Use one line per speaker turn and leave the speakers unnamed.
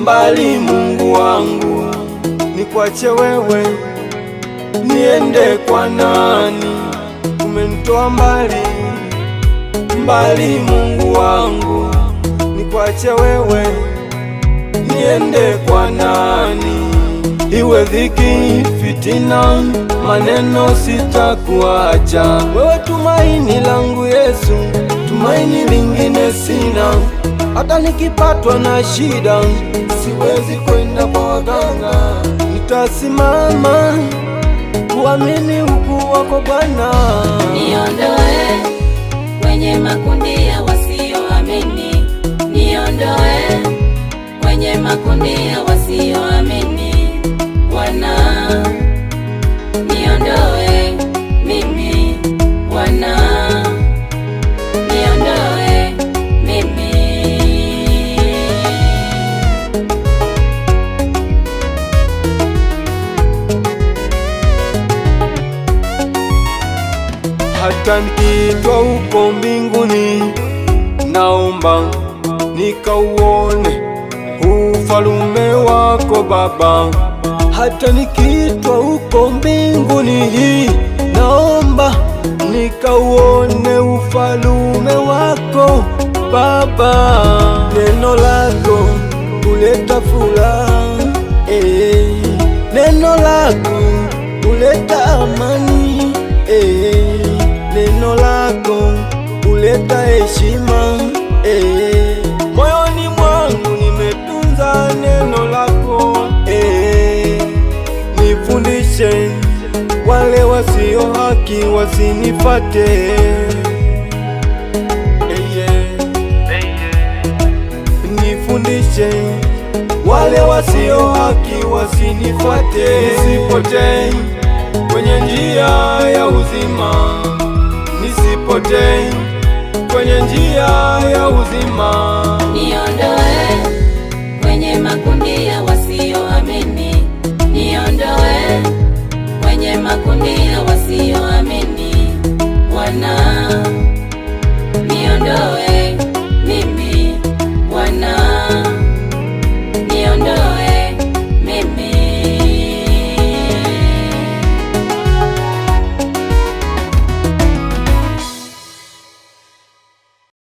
mbali Mungu wangu, nikwache wewe niende kwa nani? Umenitoa mbali mbali Mungu wangu, nikwache wewe niende kwa nani? Iwe dhiki, fitina, maneno, sitakuacha wewe. Tumaini langu Yesu, tumaini lingine sina. Hata nikipatwa na shida, siwezi kwenda kwa waganga. Nitasimama kuamini ukuu wako Bwana.
Niondoe kwenye makundi ya wasioamini, niondoe kwenye makundi ya wasioamini Bwana, niondoe mimi Bwana, niondoe mimi.
Hata nikiitwa huko mbinguni, naomba nikauone ufalume wako Baba. Hata nikiitwa huko mbinguni, naomba nikauone ufalume wako Baba. Neno lako huleta furaha, neno lako huleta amani, neno lako huleta heshima, moyoni mwangu nimetunza neno lako. Nifundishe wale wasio haki wasinifate, nifundishe wale wasio haki wasinifate. Nisipotee kwenye njia ya uzima, nisipotee kwenye njia ya uzima.
Niondoe kwenye makundi ya wasioamini, niondoe kwenye makundi ya wasioamini Bwana.